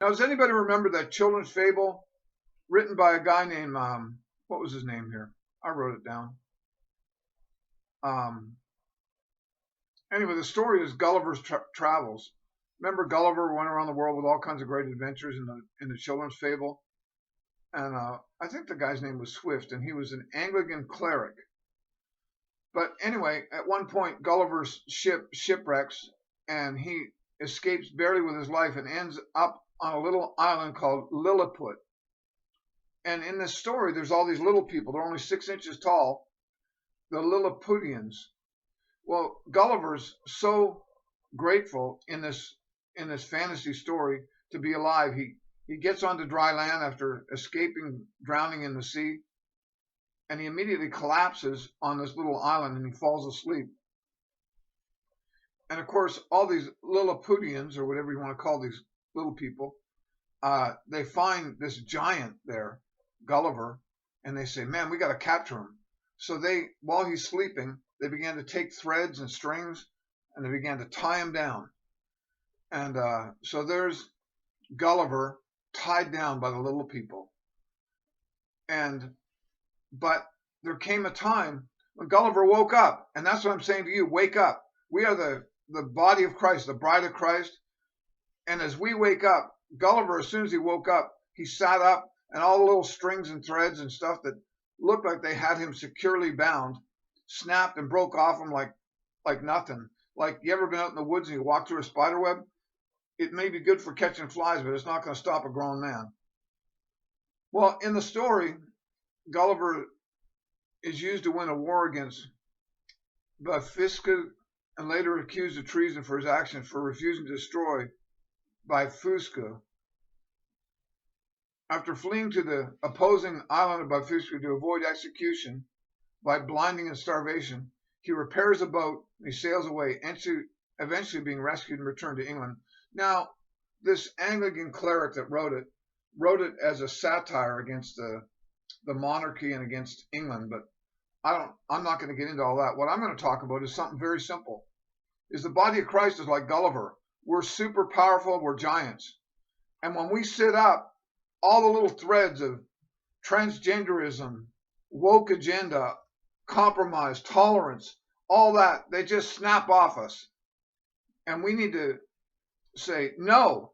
Now, does anybody remember that children's fable written by a guy named, what was his name here? I wrote it down. Um, anyway, the story is Gulliver's Travels. Remember Gulliver went around the world with all kinds of great adventures in the children's fable? And I think the guy's name was Swift, and he was an Anglican cleric. But anyway, at one point, Gulliver's ship shipwrecks, and he escapes barely with his life and ends up on a little island called Lilliput. And in this story, there's all these little people. They're only 6 inches tall, the Lilliputians. Well, Gulliver's so grateful in this fantasy story to be alive. He gets onto dry land after escaping drowning in the sea, and he immediately collapses on this little island and he falls asleep. And of course, all these Lilliputians, or whatever you want to call these little people, they find this giant there, Gulliver, and they say, "Man, we got to capture him." So while he's sleeping, they began to take threads and strings and they began to tie him down. And so there's Gulliver tied down by the little people. But there came a time when Gulliver woke up, and that's what I'm saying to you: wake up. We are the body of Christ, the bride of Christ. And as we wake up, Gulliver, as soon as he woke up, he sat up, and all the little strings and threads and stuff that looked like they had him securely bound snapped and broke off him like nothing. Like, you ever been out in the woods and you walk through a spider web? It may be good for catching flies, but it's not going to stop a grown man. Well, in the story, Gulliver is used to win a war against Bifisca and later accused of treason for his actions for refusing to destroy Bifusca. After fleeing to the opposing island of Bifusca to avoid execution by blinding and starvation, he repairs a boat and he sails away, eventually being rescued and returned to England. Now, this Anglican cleric that wrote it as a satire against the monarchy and against England, but I'm not going to get into all that. What I'm going to talk about is something very simple. Is the body of Christ is like Gulliver. We're super powerful, we're giants. And when we sit up, all the little threads of transgenderism, woke agenda, compromise, tolerance, all that, they just snap off us. And we need to say, no,